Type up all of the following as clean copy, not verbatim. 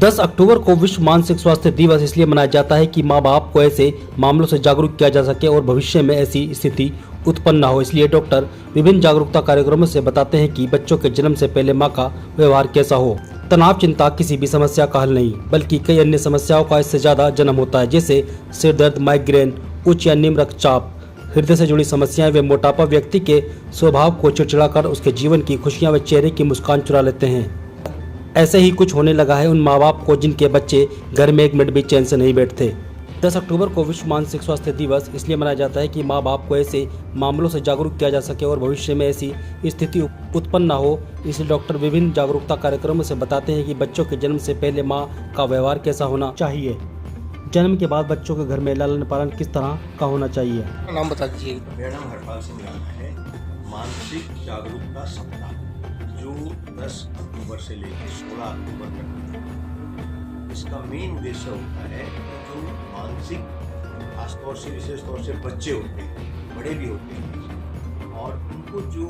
10 अक्टूबर को विश्व मानसिक स्वास्थ्य दिवस इसलिए मनाया जाता है कि माँ बाप को ऐसे मामलों से जागरूक किया जा सके और भविष्य में ऐसी स्थिति उत्पन्न न हो। इसलिए डॉक्टर विभिन्न जागरूकता कार्यक्रमों से बताते हैं कि बच्चों के जन्म से पहले माँ का व्यवहार कैसा हो। तनाव चिंता किसी भी समस्या का हल नहीं, बल्कि कई अन्य समस्याओं का इससे ज्यादा जन्म होता है, जैसे सिर दर्द, माइग्रेन, उच्च या निम्न रक्तचाप, हृदय से जुड़ी समस्याएं व मोटापा व्यक्ति के स्वभाव को चिड़चिड़ा कर उसके जीवन की खुशियां व चेहरे की मुस्कान चुरा लेते हैं। ऐसे ही कुछ होने लगा है उन माँ बाप को जिनके बच्चे घर में एक मिनट भी चैन से नहीं बैठते। 10 अक्टूबर को विश्व मानसिक स्वास्थ्य दिवस इसलिए मनाया जाता है कि माँ बाप को ऐसे मामलों से जागरूक किया जा सके और भविष्य में ऐसी स्थिति उत्पन्न न हो। इसलिए डॉक्टर विभिन्न जागरूकता कार्यक्रमों से बताते हैं कि बच्चों के जन्म से पहले माँ का व्यवहार कैसा होना चाहिए, जन्म के बाद बच्चों के घर में लालन पालन किस तरह का होना चाहिए। नाम बता दीजिए। मेरा नाम हरपाल सिंह राणा है। मानसिक जागरूकता सप्ताह जो 10 अक्टूबर से लेकर 16 अक्टूबर तक, इसका मेन उद्देश्य होता है कि जो मानसिक, खासतौर से विशेष तौर से बच्चे होते हैं, बड़े भी होते हैं, और उनको जो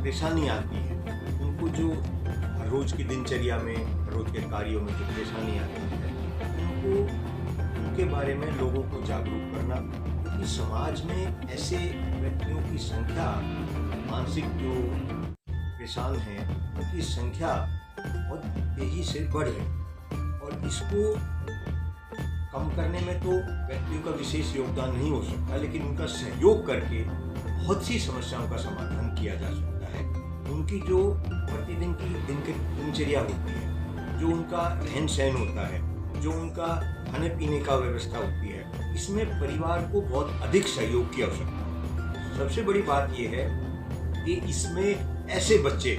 परेशानी आती है, उनको जो रोज की दिनचर्या में, रोज के कार्यों में जो परेशानी आती है, उनको उनके बारे में लोगों को जागरूक करना। क्योंकि समाज में ऐसे व्यक्तियों की संख्या, मानसिक जो परेशान हैं उनकी संख्या बहुत तेजी से बढ़ रही, और इसको कम करने में तो व्यक्तियों का विशेष योगदान नहीं हो सकता, लेकिन उनका सहयोग करके बहुत सी समस्याओं का समाधान किया जा सकता है। उनकी जो प्रतिदिन की दिनचर्या होती है, जो उनका रहन सहन होता है, जो उनका खाने पीने का व्यवस्था होती है, इसमें परिवार को बहुत अधिक सहयोग की आवश्यकता है। सबसे बड़ी बात यह है कि इसमें ऐसे बच्चे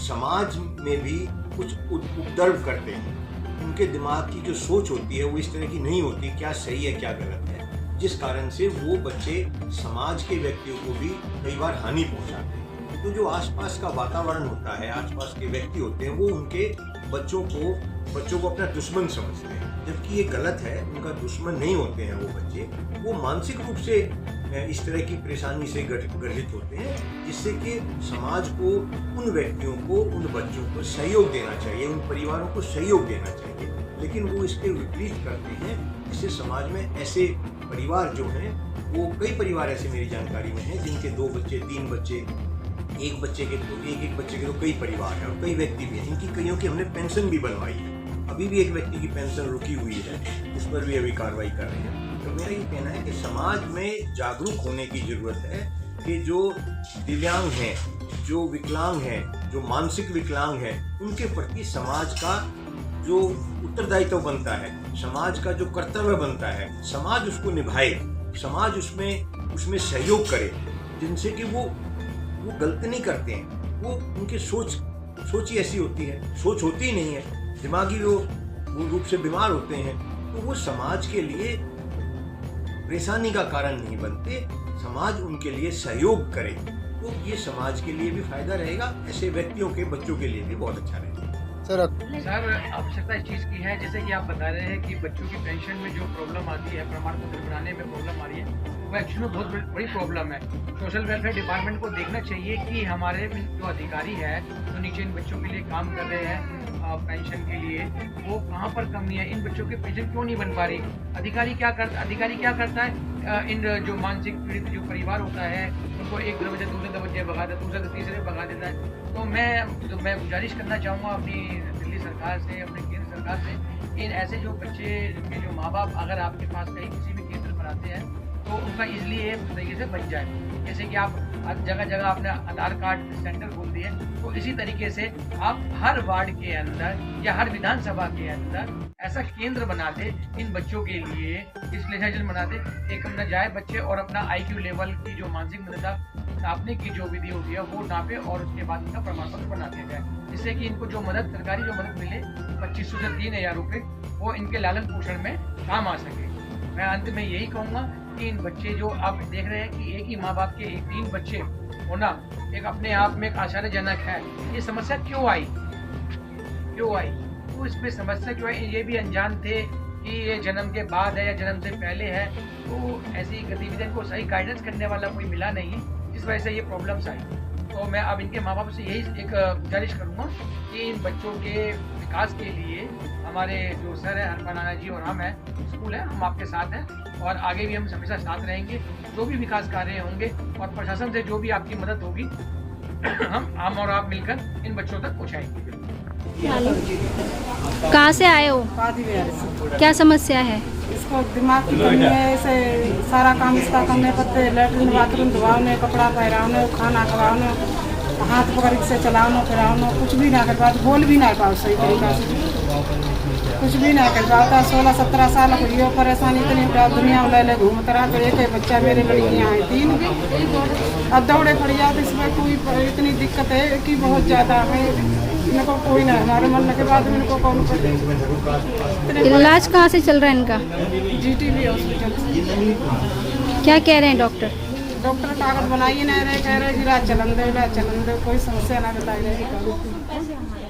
समाज में भी कुछ उपद्रव करते हैं। उनके दिमाग की जो सोच होती है वो इस तरह की नहीं होती, क्या सही है क्या गलत है, जिस कारण से वो बच्चे समाज के व्यक्तियों को भी कई बार हानि पहुंचाते हैं। तो जो आसपास का वातावरण होता है, आसपास के व्यक्ति होते हैं, वो उनके बच्चों को अपना दुश्मन समझते हैं, जबकि ये गलत है। उनका दुश्मन नहीं होते हैं वो बच्चे, वो मानसिक रूप से इस तरह की परेशानी से ग्रसित होते हैं, जिससे कि समाज को, उन व्यक्तियों को, उन बच्चों को सहयोग देना चाहिए, उन परिवारों को सहयोग देना चाहिए, लेकिन वो इसके विपरीत करते हैं। इससे समाज में ऐसे परिवार जो हैं, वो कई परिवार ऐसे मेरी जानकारी में हैं जिनके 2 बच्चे, 3 बच्चे, एक बच्चे के तो कई परिवार हैं, और कई व्यक्ति भी हैं। इनकी कईयों की हमने पेंशन भी बनवाई है। अभी भी एक व्यक्ति की पेंशन रुकी हुई है, उस पर भी अभी कार्रवाई कर रहे हैं। तो मेरा ये कहना है कि समाज में जागरूक होने की जरूरत है कि जो दिव्यांग हैं, जो विकलांग हैं, जो मानसिक विकलांग हैं, उनके प्रति समाज का जो उत्तरदायित्व बनता है, समाज का जो कर्तव्य बनता है, समाज उसको निभाए, समाज उसमें सहयोग करे, जिनसे कि वो गलती नहीं करते हैं। वो उनकी सोच ही ऐसी होती है, सोच होती ही नहीं है, दिमागी वो मूल रूप से बीमार होते हैं, तो वो समाज के लिए परेशानी का कारण नहीं बनते। समाज उनके लिए सहयोग करे तो ये समाज के लिए भी फायदा रहेगा, ऐसे व्यक्तियों के बच्चों के लिए भी बहुत अच्छा रहेगा। सर आवश्यकता इस चीज़ की है, जैसे कि आप बता रहे हैं कि बच्चों की पेंशन में जो प्रॉब्लम आती है, प्रमाण पत्र बनाने में प्रॉब्लम आ रही है, वो एक्चुअली बहुत बड़ी प्रॉब्लम है। सोशल वेलफेयर डिपार्टमेंट को देखना चाहिए कि हमारे जो अधिकारी है, जो नीचे इन बच्चों के लिए काम कर रहे हैं पेंशन के लिए, वो कहाँ पर कमी है, इन बच्चों की पेंशन क्यों नहीं बन पा रही। अधिकारी क्या करता है, इन जो मानसिक पीड़ित जो परिवार होता है उनको एक दरवाजे दूसरे दरवाजे भगा देता है, दूसरे तीसरे भगा देता है। तो मैं गुजारिश करना चाहूँगा अपनी दिल्ली सरकार से, अपने केंद्र सरकार से, इन ऐसे जो बच्चे जिनके जो माँ बाप अगर आपके पास कहीं किसी भी केंद्र पर आते हैं तो उनका इजली ये तरीके से बन जाए। जैसे कि आप जगह जगह आपने आधार कार्ड सेंटर खोल दिए, तो इसी तरीके से आप हर वार्ड के अंदर या हर विधानसभा के अंदर ऐसा केंद्र बना दे इन बच्चों के लिए, डिस्प्लेसेशन बना दे, एक न जाए बच्चे और अपना IQ लेवल की जो मानसिक मृदा नापने की जो विधि होती है वो नापे, और उसके बाद इनका प्रमाण पत्र बना दिया जाए, जिससे कि इनको जो सरकारी जो मदद मिले 2500 से 3000 रुपये, वो इनके लालन पोषण में काम आ सके। मैं अंत में यही कहूँगा कि इन बच्चे जो आप देख रहे हैं कि एक ही माँ बाप के 3 बच्चे होना एक अपने आप में एक आश्चर्यजनक है। ये समस्या क्यों आई, तो इसमें समस्या क्यों आई, ये भी अनजान थे कि ये जन्म के बाद है या जन्म से पहले है, तो ऐसी गतिविधियों को सही गाइडेंस करने वाला कोई मिला नहीं, जिस वजह से ये प्रॉब्लम्स आई। तो मैं अब इनके माँ बाप से यही एक गुजारिश करूँगा कि इन बच्चों के विकास के लिए हमारे जो सर है हरपा नाना जी और हम हैं, स्कूल है, हम आपके साथ हैं और आगे भी हम हमेशा साथ रहेंगे। जो भी विकास कार्य होंगे और प्रशासन से जो भी आपकी मदद होगी हम और आप मिलकर इन बच्चों तक पहुँचाएंगे। कहाँ से आए हो? कादी बिहार से। क्या समस्या है? इसको दिमाग की कमी है, ऐसे सारा काम इसका करने पड़ते, लेटरिन बाथरूम धुआने, कपड़ा पहराने, खाना खवाने, हाथ पकड़ से चलानो फिरानो, कुछ भी ना कर पाते, बोल भी ना पाओ सही तरीका से, कुछ भी ना कर पाता। 16-17 साल हो गई परेशानी इतनी, दुनिया में ले घूमता रहा। तो एक बच्चा मेरे लड़कियाँ हैं 3, अब दौड़े पड़ जाते। इसमें कोई इतनी दिक्कत है कि बहुत ज़्यादा है, इनको कोई ना हमारे मरने के बाद इनको कौन करे। इलाज कहाँ से चल रहा है इनका? GTB हॉस्पिटल से। क्या कह रहे हैं डॉक्टर? डॉक्टर कागज बनाइए नहीं रहे, कह रहे इलाज चलन दो, कोई समस्या ना बताई रही।